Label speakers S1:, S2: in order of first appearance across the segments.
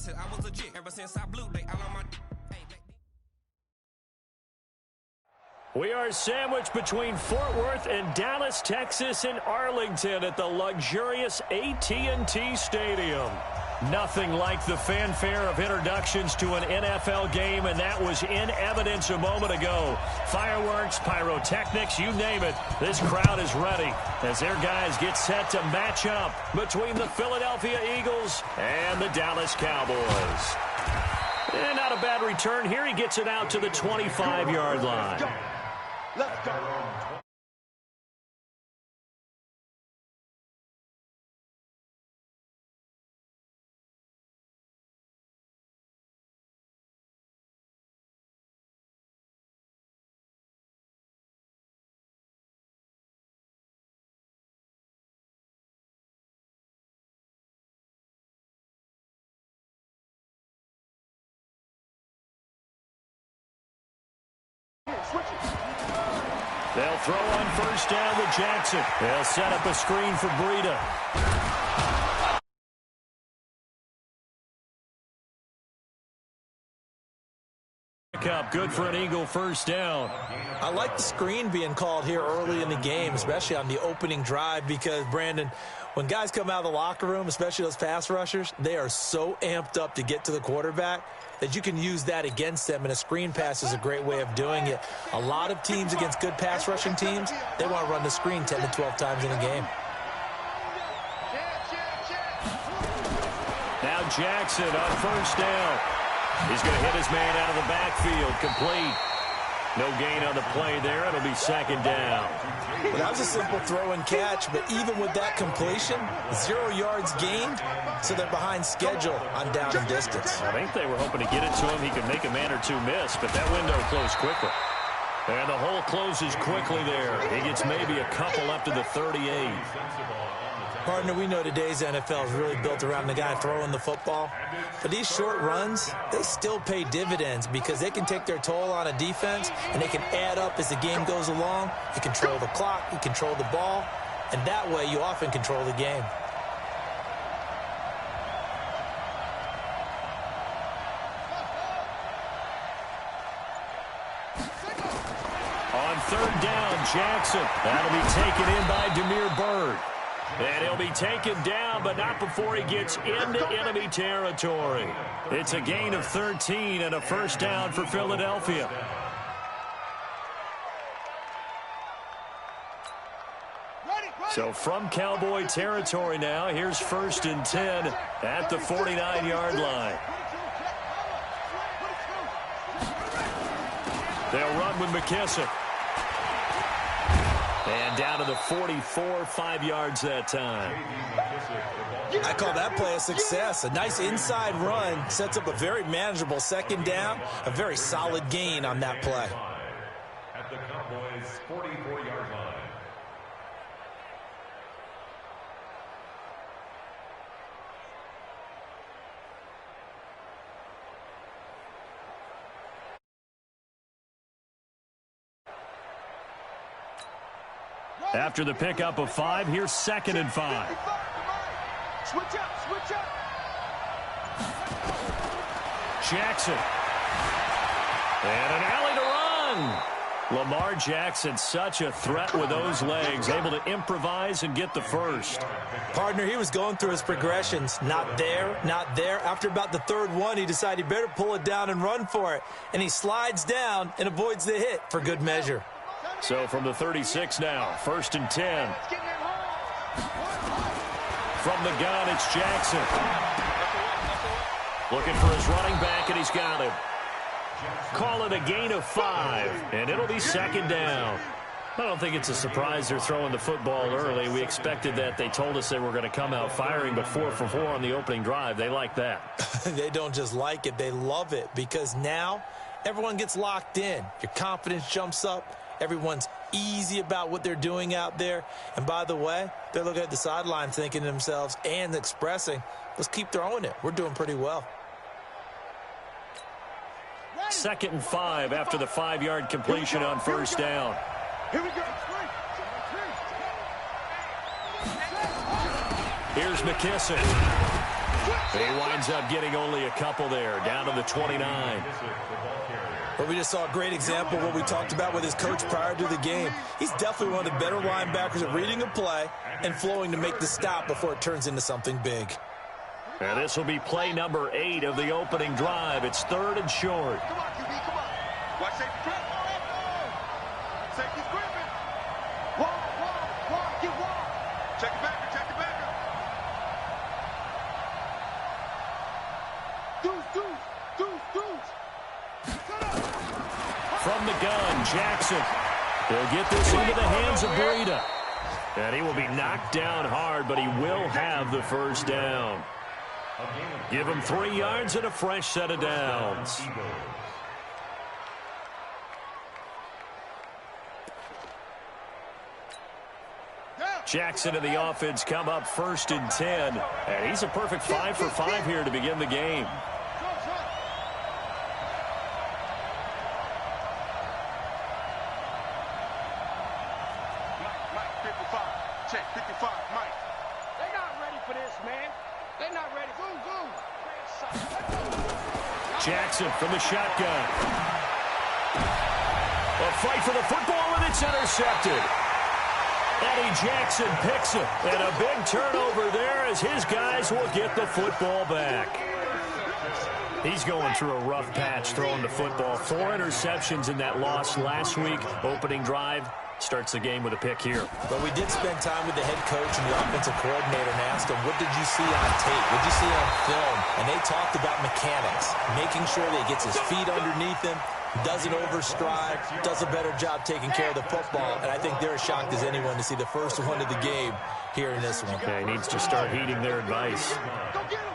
S1: said I was legit ever since I blew. They all on my.
S2: We are sandwiched between Fort Worth and Dallas, Texas, and Arlington at the luxurious AT&T Stadium. Nothing like the fanfare of introductions to an NFL game, and that was in evidence a moment ago. Fireworks, pyrotechnics, you name it. This crowd is ready as their guys get set to match up between the Philadelphia Eagles and the Dallas Cowboys. And not a bad return here. He gets it out to the 25-yard line.
S3: Let's go. Switch it.
S2: They'll throw on first down to Jackson. They'll set up a screen for Breida. Good for an Eagle first down.
S4: I like the screen being called here early in the game, especially on the opening drive, because, Brandon, when guys come out of the locker room, especially those pass rushers, they are so amped up to get to the quarterback that you can use that against them, and a screen pass is a great way of doing it. A lot of teams against good pass rushing teams, they want to run the screen 10 to 12 times in a game.
S2: Now Jackson on first down. He's going to hit his man out of the backfield, complete. No gain on the play there. It'll be second down.
S4: Well, that was a simple throw and catch, but even with that completion, 0 yards gained, so they're behind schedule on down and distance.
S2: I think they were hoping to get it to him. He could make a man or two miss, but that window closed quickly. And the hole closes quickly there. He gets maybe a couple up to the 38.
S4: Partner, we know today's NFL is really built around the guy throwing the football. But these short runs, they still pay dividends because they can take their toll on a defense, and they can add up as the game goes along. You control the clock, you control the ball, and that way you often control the game.
S2: On third down, Jackson. That'll be taken in by Damiere Byrd. And he'll be taken down, but not before he gets into enemy territory. It's a gain of 13 and a first down for Philadelphia. So from Cowboy territory now, here's first and 10 at the 49-yard line. They'll run with McKissick. And down to the 44, 5 yards that time.
S4: I call that play a success. A nice inside run sets up a very manageable second down, a very solid gain on that play.
S5: At the Cowboys' 44-yard line.
S2: After the pickup of 5, here's second and 5.
S3: Switch up, switch up.
S2: Jackson. And an alley to run. Lamar Jackson, such a threat with those legs, able to improvise and get the first.
S4: Partner, he was going through his progressions. Not there, not there. After about the third one, he decided he better pull it down and run for it. And he slides down and avoids the hit for good measure.
S2: So from the 36 now, first and 10. From the gun, it's Jackson. Looking for his running back, and he's got him. Call it a gain of 5, and it'll be second down. I don't think it's a surprise they're throwing the football early. We expected that. They told us they were going to come out firing, but 4 for 4 on the opening drive. They like that.
S4: They don't just like it, they love it, because now everyone gets locked in. Your confidence jumps up. Everyone's easy about what they're doing out there. And by the way, they're looking at the sideline thinking to themselves and expressing, let's keep throwing it. We're doing pretty well.
S2: Second and 5 after the 5-yard completion on first down.
S3: Here we go.
S2: Here's McKissick. He winds up getting only a couple there, down to the 29.
S4: But we just saw a great example of what we talked about with his coach prior to the game. He's definitely one of the better linebackers at reading a play and flowing to make the stop before it turns into something big.
S2: And this will be play number 8 of the opening drive. It's 3rd and short.
S3: Come on, QB, come on. Watch safety grip. Safety's gripping. Walk, get walk. Check it back. Deuce.
S2: From the gun, Jackson. He'll get this into the hands of Breida. And he will be knocked down hard, but he will have the first down. Give him 3 yards and a fresh set of downs. Jackson and the offense come up 1st and 10. And he's a perfect 5 for 5 here to begin the game.
S3: Mike, 55. Check, 55, Mike.
S6: They're not ready for this, man. They're not ready. Go.
S2: Jackson from the shotgun. A fight for the football, and it's intercepted. Eddie Jackson picks it, and a big turnover there as his guys will get the football back. He's going through a rough patch throwing the football. 4 interceptions in that loss last week. Opening drive starts the game with a pick here.
S4: But we did spend time with the head coach and the offensive coordinator and asked him, what did you see on tape? What did you see on film? And they talked about mechanics, making sure that he gets his feet underneath him, doesn't overstride, does a better job taking care of the football. And I think they're as shocked as anyone to see the first one of the game here in this one.
S2: Yeah, he needs to start heeding their advice.
S3: Go get him.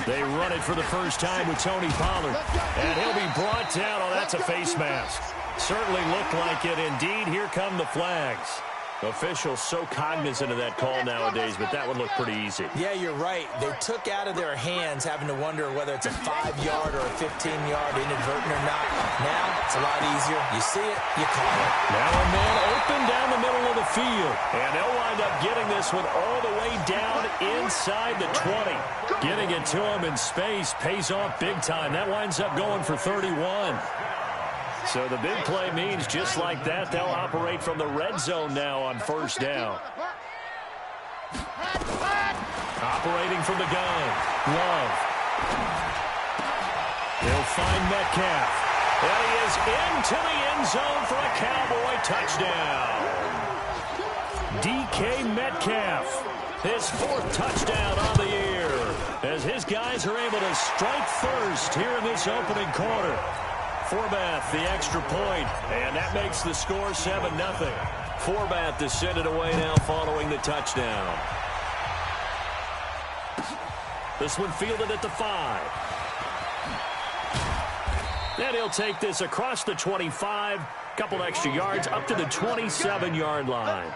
S2: They run it for the first time with Tony Pollard. And he'll be brought down. Oh, that's a face mask. Certainly looked like it. Indeed, here come the flags. Officials so cognizant of that call nowadays, but that would look pretty easy.
S4: Yeah, you're right. They took out of their hands having to wonder whether it's a 5-yard or a 15-yard inadvertent or not. Now, it's a lot easier. You see it, you call it.
S2: Now a man open down the middle of the field. And they'll wind up getting this one all the way down inside the 20. Getting it to him in space pays off big time. That winds up going for 31. So the big play means just like that, they'll operate from the red zone now on first down. Operating from the gun. Love. He'll find Metcalf. And he is into the end zone for a Cowboy touchdown. DK Metcalf, his 4th touchdown on the year, as his guys are able to strike first here in this opening quarter. Forbath, the extra point, and that makes the score 7-0. Forbath to send it away now following the touchdown. This one fielded at the 5. And he'll take this across the 25, couple extra yards, up to the 27-yard line.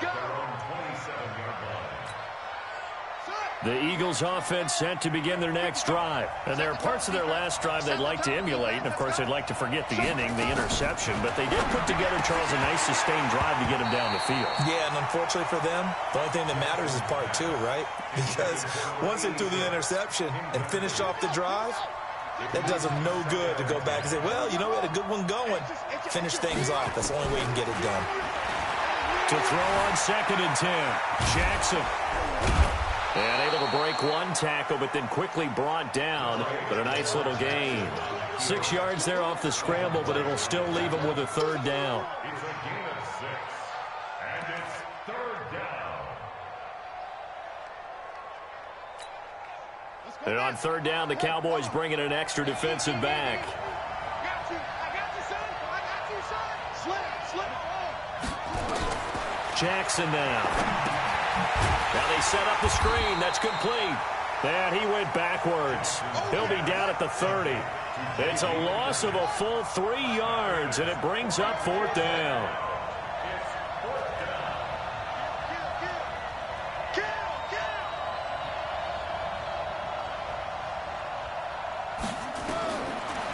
S2: The Eagles offense set to begin their next drive. And there are parts of their last drive they'd like to emulate. And, of course, they'd like to forget the inning, the interception. But they did put together, Charles, a nice sustained drive to get them down the field.
S4: Yeah, and unfortunately for them, the only thing that matters is part 2, right? Because once they threw the interception and finished off the drive, that does them no good to go back and say, well, you know, we had a good one going. Finish things off. That's the only way you can get it done.
S2: To throw on 2nd and 10, Jackson. And able to break one tackle, but then quickly brought down. But a nice little gain. 6 yards there off the scramble, but it'll still leave him with a 3rd down.
S5: It's a gain of 6, and it's 3rd down.
S2: And on 3rd down, the Cowboys bring in an extra defensive back.
S3: I got you, son. Slip.
S2: Jackson now. Now they set up the screen. That's complete. And he went backwards. He'll be down at the 30. It's a loss of a full 3 yards, and it brings up 4th down.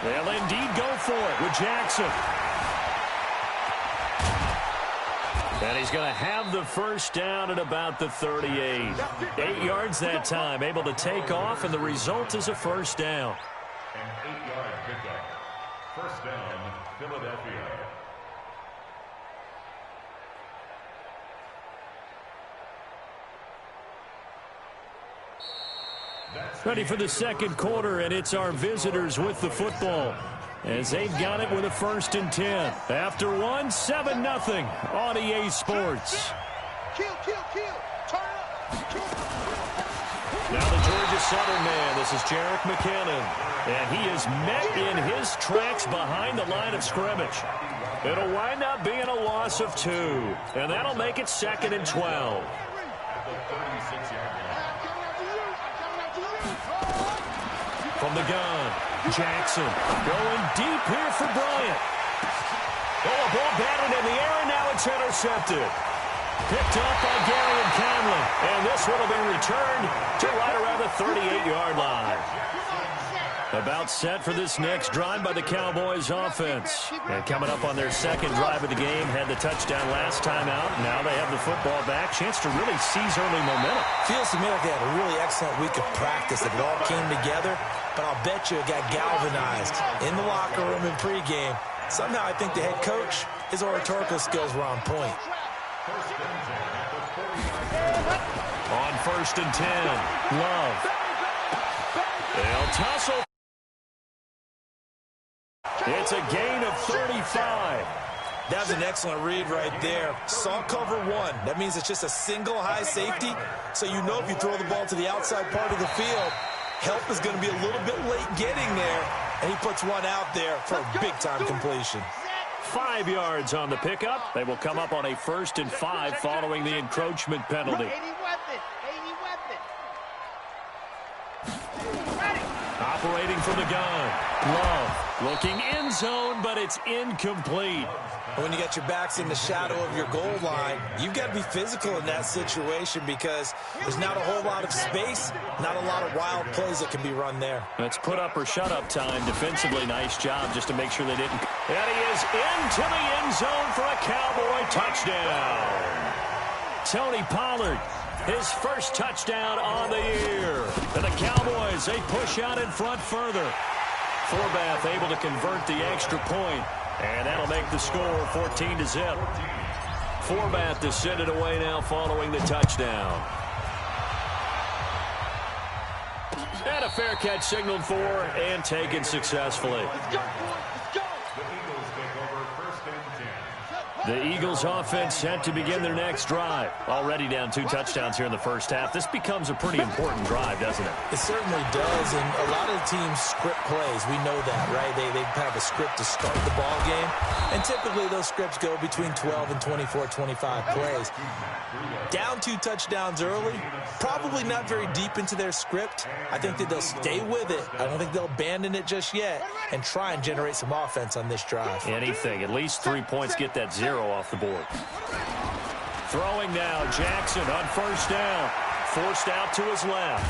S2: They'll indeed go for it with Jackson. And he's going to have the first down at about the 38. 8 yards that time, able to take off, and the result is a first down.
S5: An 8-yard pickup. First down, Philadelphia.
S2: Ready for the second quarter, and it's our visitors with the football, as they've got it with a 1st and 10. After one, 7-0 on EA Sports.
S3: Kill. Turn up.
S2: Now the Georgia Southern man, this is Jerick McKinnon, and he is met in his tracks behind the line of scrimmage. It'll wind up being a loss of 2, and that'll make it 2nd and 12. From the gun, Jackson going deep here for Bryant. Oh, a ball batted in the air, and now it's intercepted. Picked up by Gary and Conley, and this one will be returned to right around the 38-yard line. About set for this next drive by the Cowboys offense. And coming up on their second drive of the game, had the touchdown last time out. Now they have the football back. Chance to really seize early momentum.
S4: Feels to me like they had a really excellent week of practice. It all came together, but I'll bet you it got galvanized in the locker room in pregame. Somehow I think the head coach, his oratorical skills were on point.
S2: On 1st and 10, Love. They'll tussle. It's a gain of 35.
S4: That was an excellent read right there. Saw cover 1. That means it's just a single high safety. So you know if you throw the ball to the outside part of the field, help is going to be a little bit late getting there. And he puts one out there for a big-time completion.
S2: 5 yards on the pickup. They will come up on a 1st and 5 following the encroachment penalty. Operating from the gun. Love looking end zone, but it's incomplete.
S4: When you got your backs in the shadow of your goal line, you've got to be physical in that situation because there's not a whole lot of space, not a lot of wild plays that can be run there.
S2: It's put up or shut up time. Defensively, nice job just to make sure they didn't. And he is into the end zone for a Cowboy touchdown. Tony Pollard, his first touchdown on the year. And the Cowboys, they push out in front further. Forbath able to convert the extra point. And that'll make the score 14-0. Forbath to send it away now following the touchdown. And a fair catch signaled for and taken successfully. The Eagles offense set to begin their next drive. Already down 2 touchdowns here in the first half. This becomes a pretty important drive, doesn't it?
S4: It certainly does, and a lot of teams script plays. We know that, right? They have a script to start the ball game, and typically those scripts go between 12 and 24, 25 plays. Down 2 touchdowns early, probably not very deep into their script. I think that they'll stay with it. I don't think they'll abandon it just yet and try and generate some offense on this drive.
S2: Anything. At least 3 points, get that 0 off the board. Throwing now, Jackson on 1st down. Forced out to his left.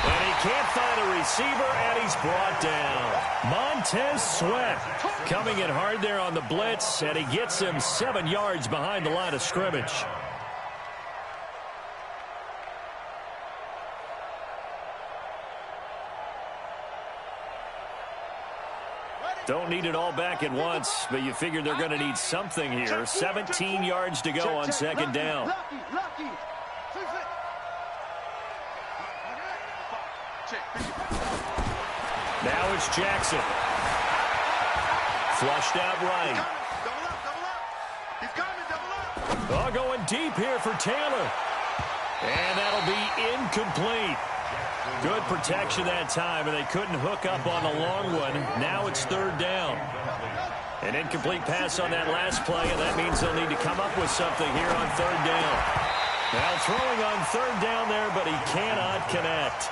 S2: And he can't find a receiver, and he's brought down. Montez Sweat coming in hard there on the blitz, and he gets him 7 yards behind the line of scrimmage. Don't need it all back at once, but you figure they're going to need something here. 17 yards to go on 2nd down. Now it's Jackson. Flushed out right. Oh, going deep here for Taylor. And that'll be incomplete. Good protection that time, and they couldn't hook up on the long one. Now it's 3rd down. An incomplete pass on that last play, and that means they'll need to come up with something here on 3rd down. Now throwing on 3rd down there, but he cannot connect.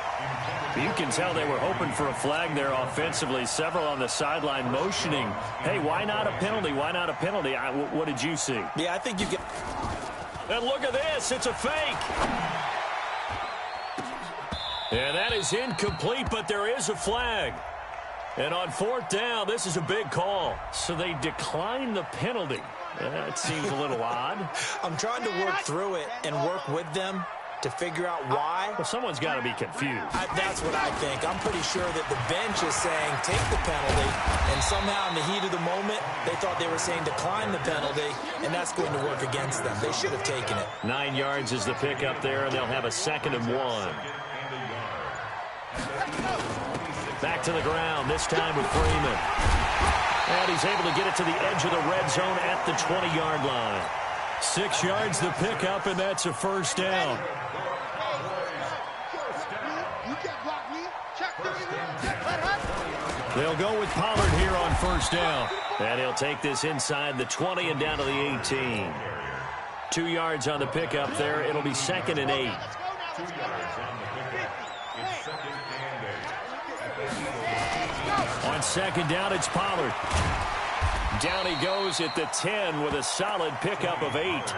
S2: You can tell they were hoping for a flag there offensively. Several on the sideline motioning, hey, why not a penalty? Why not a penalty? What did you see?
S4: Yeah, I think you get...
S2: And look at this. It's a fake. And that is incomplete, but there is a flag. And on 4th down, this is a big call. So they decline the penalty. That seems a little odd.
S4: I'm trying to work through it and work with them to figure out why.
S2: Well, someone's got to be confused.
S4: That's what I think. I'm pretty sure that the bench is saying take the penalty, and somehow in the heat of the moment, they thought they were saying decline the penalty, and that's going to work against them. They should have taken it.
S2: 9 yards is the pickup there, and they'll have a 2nd and 1. Back to the ground, this time with Freeman. And he's able to get it to the edge of the red zone at the 20-yard line. 6 yards the pickup, and that's a first down. They'll go with Pollard here on first down. And he'll take this inside the 20 and down to the 18. 2 yards on the pickup there. It'll be 2nd and 8. On 2nd down, it's Pollard. Down he goes at the 10 with a solid pickup of 8.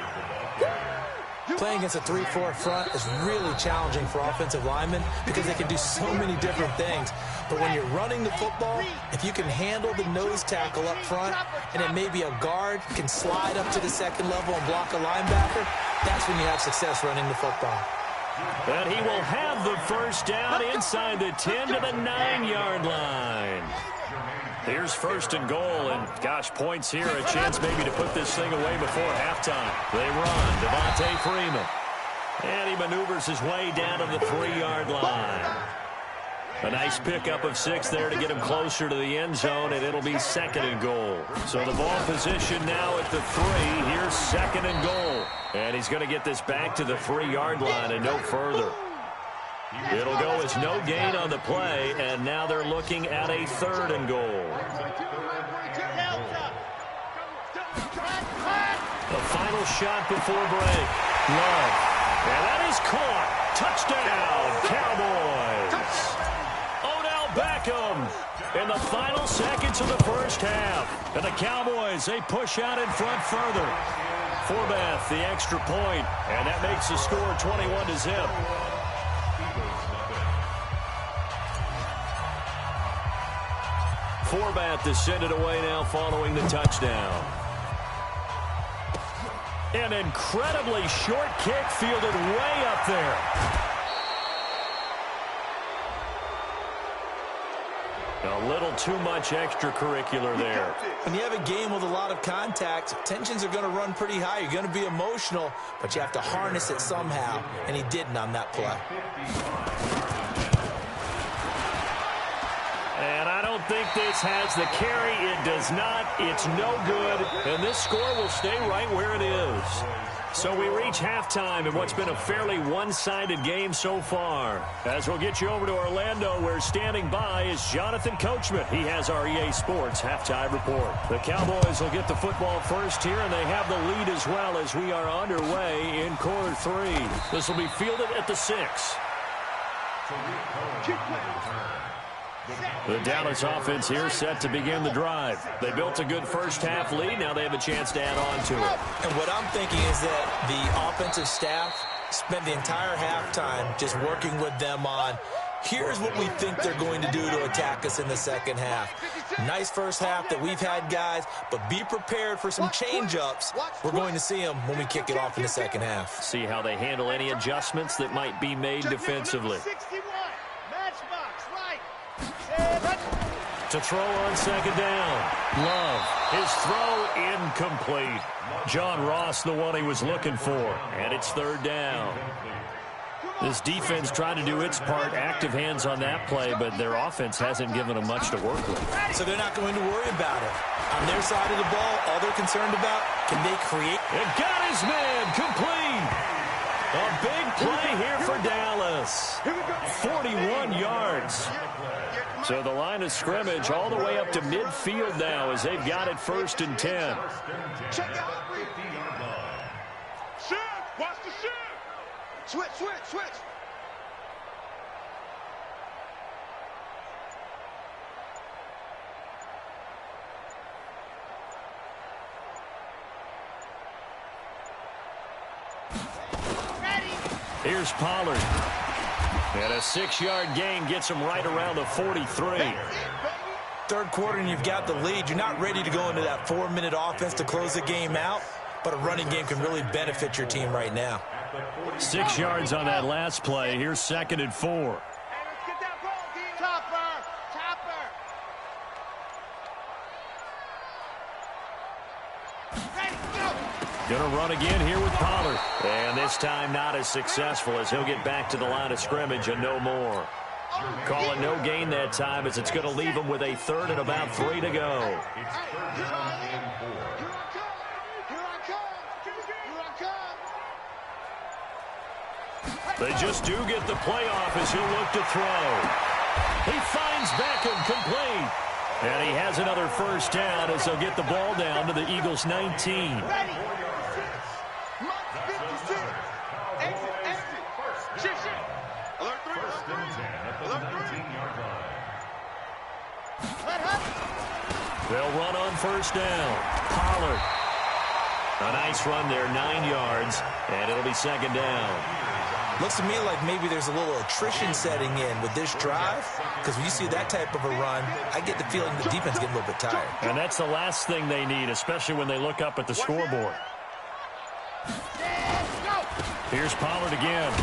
S4: Playing against a 3-4 front is really challenging for offensive linemen because they can do so many different things. But when you're running the football, if you can handle the nose tackle up front, and then maybe a guard can slide up to the 2nd level and block a linebacker, that's when you have success running the football.
S2: And he will have the first down inside the 10 to the 9-yard line. Here's 1st and goal, and gosh, points here, a chance maybe to put this thing away before halftime. They run, Devontae Freeman. And he maneuvers his way down to the 3-yard line. A nice pickup of 6 there to get him closer to the end zone, and it'll be 2nd and goal. So the ball position now at the 3. Here's 2nd and goal. And he's going to get this back to the 3-yard line and no further. It'll go as no gain on the play, and now they're looking at a 3rd and goal. The final shot before break. Love. And that is caught. Touchdown, Cowboys. Odell Beckham in the final seconds of the first half. And the Cowboys, they push out in front further. Forbath, the extra point, and that makes the score 21-0. Forbath to send it away now following the touchdown. An incredibly short kick fielded way up there. A little too much extracurricular there.
S4: When you have a game with a lot of contact, tensions are going to run pretty high. You're going to be emotional, but you have to harness it somehow, and he didn't on that play.
S2: And I don't think this has the carry. It does not. It's no good. And this score will stay right where it is. So we reach halftime in what's been a fairly one-sided game so far. As we'll get you over to Orlando, where standing by is Jonathan Coachman. He has our EA Sports halftime report. The Cowboys will get the football first here, and they have the lead as well as we are underway in quarter 3. This will be fielded at the 6. The Dallas offense here set to begin the drive. They built a good first-half lead. Now they have a chance to add on to it.
S4: And what I'm thinking is that the offensive staff spent the entire halftime just working with them on, here's what we think they're going to do to attack us in the second half. Nice first half that we've had, guys, but be prepared for some change-ups. We're going to see them when we kick it off in the second half.
S2: See how they handle any adjustments that might be made defensively. To throw on second down. Love. His throw incomplete. John Ross, the one he was looking for. And it's third down. This defense tried to do its part, active hands on that play, but their offense hasn't given them much to work with.
S4: So they're not going to worry about it. On their side of the ball, all they're concerned about, can they create?
S2: And got his man complete. A big play here for Dallas. 41 yards. So the line of scrimmage all the way up to midfield now as they've got it 1st and 10.
S3: Check out. Shift. Watch the shift. Switch, switch, switch.
S2: Here's Pollard. And a 6-yard gain gets him right around the 43.
S4: third quarter and you've got the lead, you're not ready to go into that 4-minute offense to close the game out, but a running game can really benefit your team right now.
S2: 6 yards on that last play. Here's 2nd and 4. Gonna run again here with Pollard. And this time not as successful, as he'll get back to the line of scrimmage and no more. Call it no gain that time, as it's going to leave him with a 3rd and about 3 to go. They just do get the playoff as he'll look to throw. He finds Beckham complete. And he has another first down as they'll get the ball down to the Eagles' 19. They'll run on first down. Pollard. A nice run there, 9 yards, and it'll be 2nd down.
S4: Looks to me like maybe there's a little attrition setting in with this drive, because when you see that type of a run, I get the feeling the defense getting a little bit tired.
S2: And that's the last thing they need, especially when they look up at the scoreboard. Here's Pollard again.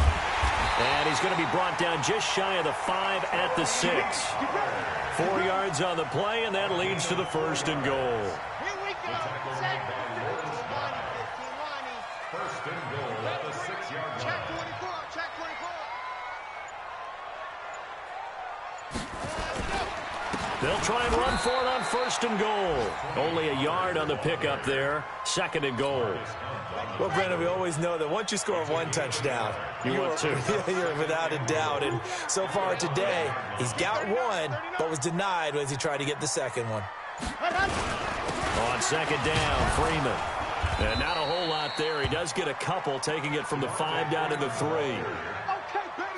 S2: And he's going to be brought down just shy of the 5 at the 6. 4 yards on the play, and that leads to the 1st and goal.
S3: Here we go.
S5: 1st and goal at the 6-yard line.
S3: Check 24. Check 24.
S2: They'll try and run for it on 1st and goal. Only a yard on the pickup there. 2nd and goal.
S4: Well, Brandon, we always know that once you score 1 touchdown, you're without a doubt. And so far today, he's got 1, but was denied as he tried to get the 2nd one.
S2: On 2nd down, Freeman. And not a whole lot there. He does get a couple, taking it from the 5 down to the 3.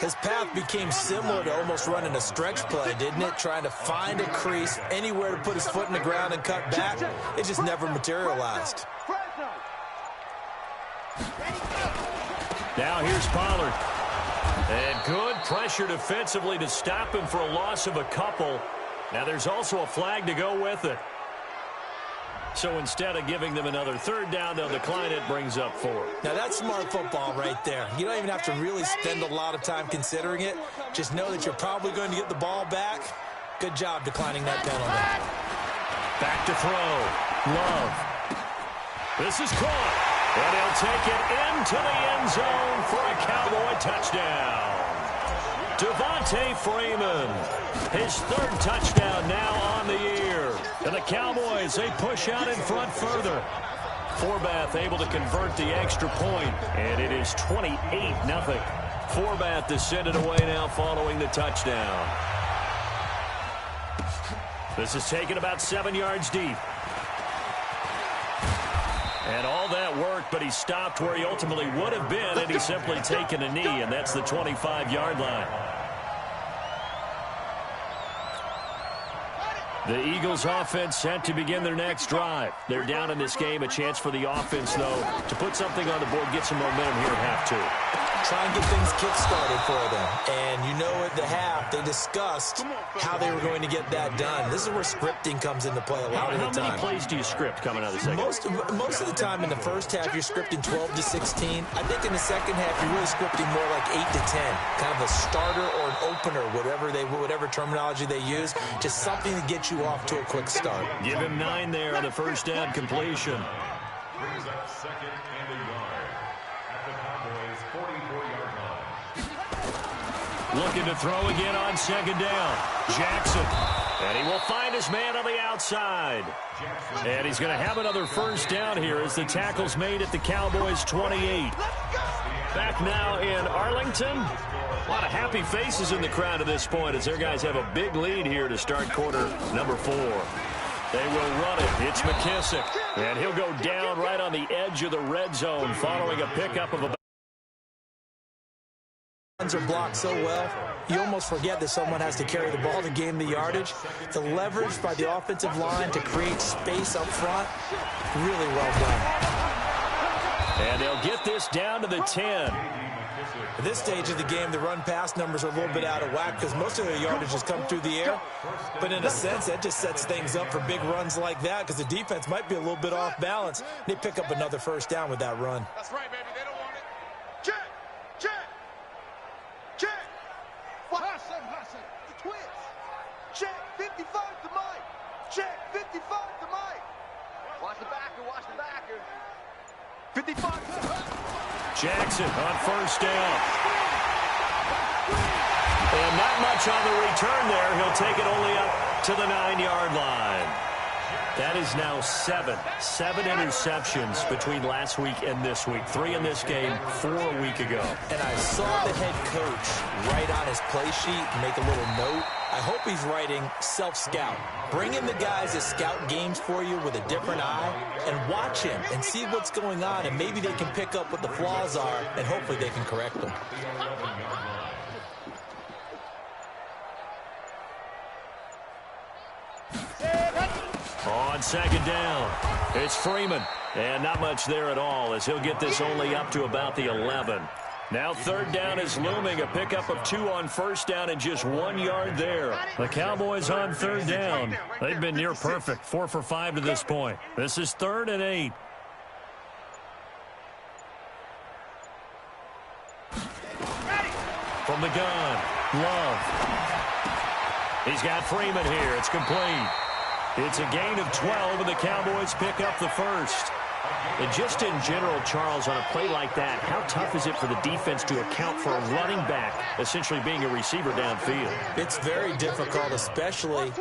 S4: His path became similar to almost running a stretch play, didn't it? Trying to find a crease, anywhere to put his foot in the ground and cut back. It just never materialized.
S2: Now here's Pollard. And good pressure defensively to stop him for a loss of a couple. Now there's also a flag to go with it. So instead of giving them another 3rd down, they'll decline it, brings up 4.
S4: Now that's smart football right there. You don't even have to really spend a lot of time considering it. Just know that you're probably going to get the ball back. Good job declining that penalty.
S2: Back to throw. Love. This is caught. And he'll take it into the end zone for a Cowboy touchdown. Devontae Freeman, his 3rd touchdown now on the year. And the Cowboys, they push out in front further. Forbath able to convert the extra point, and it is 28-0. Forbath to send it away now following the touchdown. This is taken about 7 yards deep. And all that worked, but he stopped where he ultimately would have been had he simply taken a knee, and that's the 25-yard line. The Eagles offense set to begin their next drive. They're down in this game. A chance for the offense, though, to put something on the board, get some momentum here at half 2.
S4: Try and get things kick-started for them. And you know at the half, they discussed how they were going to get that done. This is where scripting comes into play a lot of the time.
S2: How many plays do you script coming out of the second?
S4: Most of the time in the first half, you're scripting 12 to 16. I think in the second half, you're really scripting more like 8 to 10. Kind of a starter or an opener, whatever terminology they use. Just something to get you off to a quick start.
S2: Give him 9 there on the first down completion.
S5: Brings up 2nd and a yard at the Cowboys' 44-yard line.
S2: Looking to throw again on 2nd down. Jackson. And he will find his man on the outside. And he's going to have another first down here as the tackle's made at the Cowboys' 28. Back now in Arlington. A lot of happy faces in the crowd at this point as their guys have a big lead here to start quarter number 4. They will run it. It's McKissick. And he'll go down right on the edge of the red zone following a pickup of a...
S4: Are blocked so well, you almost forget that someone has to carry the ball to gain the yardage. The leverage by the offensive line to create space up front, really well done.
S2: And they'll get this down to the 10.
S4: At this stage of the game, the run-pass numbers are a little bit out of whack because most of their yardage has come through the air. But in a sense, that just sets things up for big runs like that because the defense might be a little bit off balance. They pick up another first down with that run.
S3: That's right, baby. They don't want it. Check. Check. Check. What? Hustle. The twins. Check. 55 to Mike. Check. 55 to Mike. Watch the backer. Watch the backer. 55 to
S2: Jackson on first down. And not much on the return there. He'll take it only up to the 9-yard line. That is now seven interceptions between last week and this week. 3 in this game, 4 a week ago.
S4: And I saw the head coach write on his play sheet, make a little note. I hope he's writing self-scout. Bring in the guys that scout games for you with a different eye and watch him and see what's going on, and maybe they can pick up what the flaws are, and hopefully they can correct them.
S2: On second down, it's Freeman. And not much there at all as he'll get this only up to about the 11. Now third down is looming, a pickup of 2 on first down and just 1 yard there. The Cowboys on third down. They've been near perfect, 4 for 5 to this point. This is 3rd and 8. From the gun, Love. He's got Freeman here. It's complete. It's a gain of 12, and the Cowboys pick up the first. And just in general, Charles, on a play like that, how tough is it for the defense to account for a running back essentially being a receiver downfield?
S4: It's very difficult, especially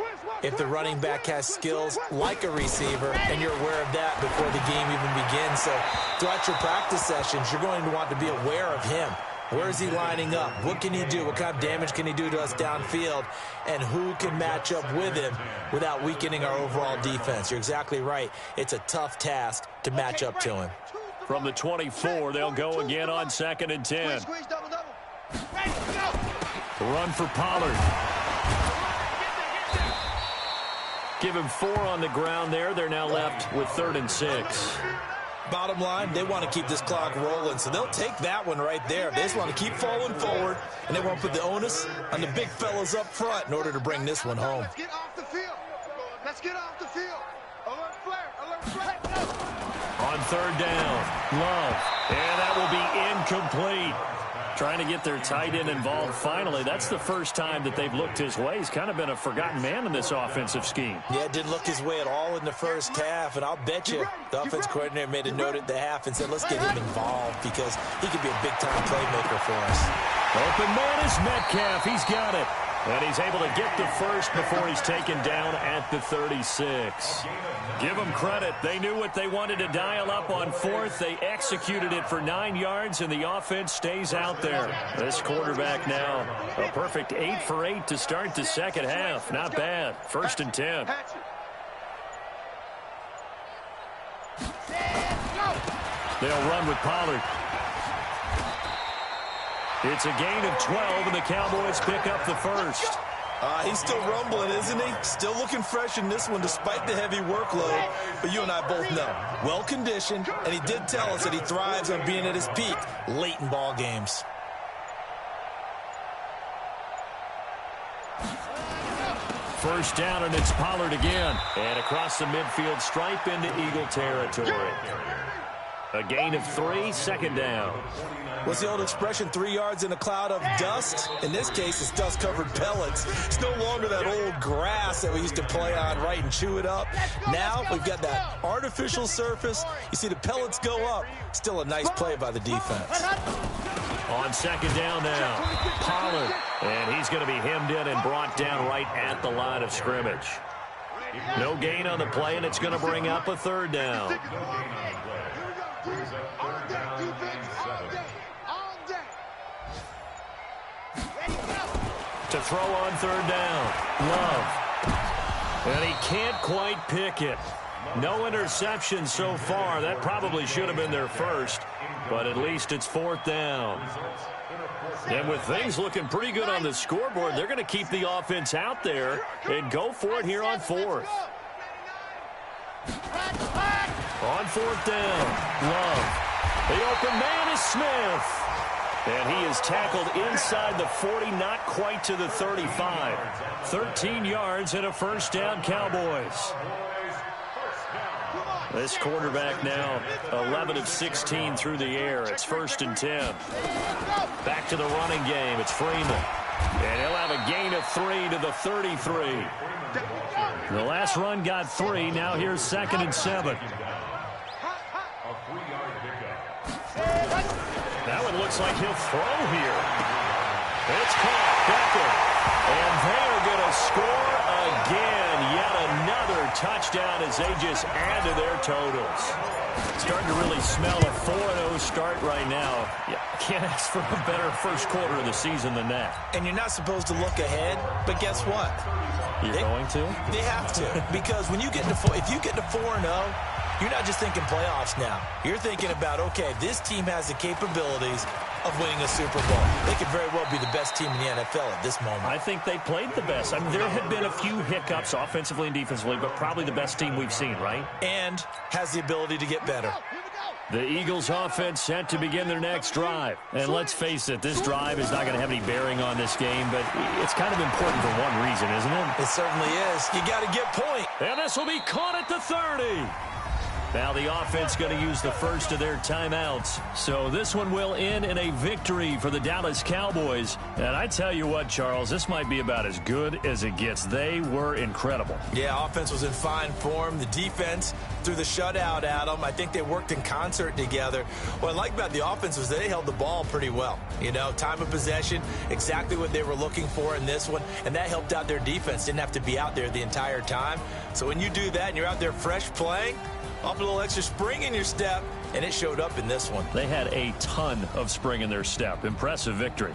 S4: if the running back has skills like a receiver, and you're aware of that before the game even begins. So throughout your practice sessions, you're going to want to be aware of him. Where is he lining up? What can he do? What kind of damage can he do to us downfield? And who can match up with him without weakening our overall defense? You're exactly right. It's a tough task to match up to him.
S2: From the 24, they'll go again on 2nd and 10. Run for Pollard. Give him 4 on the ground there. They're now left with 3rd and 6.
S4: Bottom line, they want to keep this clock rolling, so they'll take that one right there. They just want to keep falling forward, and they want to put the onus on the big fellas up front in order to bring this one home.
S3: Let's get off the field. Let's get off the field. Alert flare. Alert flare.
S2: On third down, Love. And that will be incomplete. Trying to get their tight end involved finally. That's the first time that they've looked his way. He's kind of been a forgotten man in this offensive scheme.
S4: Yeah, it didn't look his way at all in the first half, and I'll bet you the offense coordinator made a note at the half and said, let's get him involved because he could be a big-time playmaker for us.
S2: Open man is Metcalf. He's got it. And he's able to get the first before he's taken down at the 36. Give them credit. They knew what they wanted to dial up on 4th. They executed it for 9 yards, and the offense stays out there. This quarterback now, a perfect 8 for 8 to start the second half. Not bad. 1st and 10. They'll run with Pollard. It's a gain of 12, and the Cowboys pick up the first.
S4: He's still rumbling, isn't he? Still looking fresh in this one despite the heavy workload. But you and I both know, well-conditioned, and he did tell us that he thrives on being at his peak late in ball games.
S2: First down, and it's Pollard again. And across the midfield stripe into Eagle territory. A gain of 3, 2nd down.
S4: What's the old expression, 3 yards in a cloud of dust? In this case, it's dust-covered pellets. It's no longer that old grass that we used to play on, right, and chew it up. Now we've got that artificial surface. You see the pellets go up. Still a nice play by the defense.
S2: On 2nd down now, Pollard. And he's going to be hemmed in and brought down right at the line of scrimmage. No gain on the play, and it's going to bring up a 3rd down. To throw on 3rd down, Love. And he can't quite pick it. No interception so far. That probably should have been their first, but at least it's 4th down. And with things looking pretty good on the scoreboard, they're going to keep the offense out there and go for it here on 4th. On 4th down, Love. The open man is Smith. And he is tackled inside the 40, not quite to the 35. 13 yards and a first down, Cowboys. This quarterback now 11 of 16 through the air. It's 1st and 10. Back to the running game. It's Freeman. And he'll have a gain of 3 to the 33. The last run got 3. Now here's 2nd and 7. That one looks like he'll throw here. It's caught. Becker. And they are going to score again. Yet another touchdown as they just add to their totals. Starting to really smell a 4-0 start right now. Yeah, can't ask for a better first quarter of the season than that.
S4: And you're not supposed to look ahead, but guess what?
S2: You're going to?
S4: They have to. Because when you get to if you get to 4-0, you're not just thinking playoffs now. You're thinking about, okay, this team has the capabilities of winning a Super Bowl. They could very well be the best team in the NFL at this moment.
S2: I think they played the best. I mean, there have been a few hiccups offensively and defensively, but probably the best team we've seen, right?
S4: And has the ability to get better.
S2: The Eagles offense set to begin their next drive. And let's face it, this drive is not going to have any bearing on this game, but it's kind of important for one reason, isn't it?
S4: It certainly is. You got to get point.
S2: And this will be caught at the 30. Now the offense going to use the first of their timeouts. So this one will end in a victory for the Dallas Cowboys. And I tell you what, Charles, this might be about as good as it gets. They were incredible.
S4: Yeah, offense was in fine form. The defense threw the shutout at them. I think they worked in concert together. What I like about the offense was they held the ball pretty well. You know, time of possession, exactly what they were looking for in this one. And that helped out their defense. Didn't have to be out there the entire time. So when you do that and you're out there fresh playing, off a little extra spring in your step, and it showed up in this one.
S2: They had a ton of spring in their step. Impressive victory.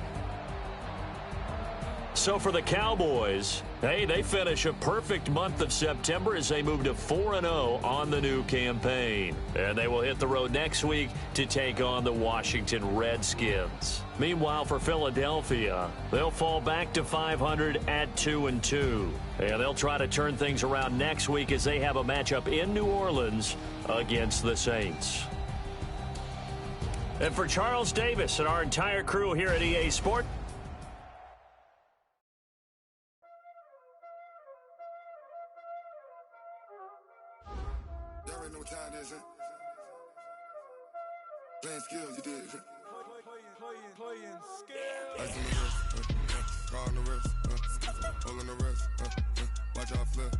S2: So for the Cowboys, hey, they finish a perfect month of September as they move to 4-0 on the new campaign. And they will hit the road next week to take on the Washington Redskins. Meanwhile, for Philadelphia, they'll fall back to 500 at 2-2. And they'll try to turn things around next week as they have a matchup in New Orleans against the Saints. And for Charles Davis and our entire crew here at EA Sport,
S7: Y'all already know what time it is, huh? Playing skills, you did, huh? Playing skills. Ice on the wrist, car on the wrist, hold on the wrist, watch out flip.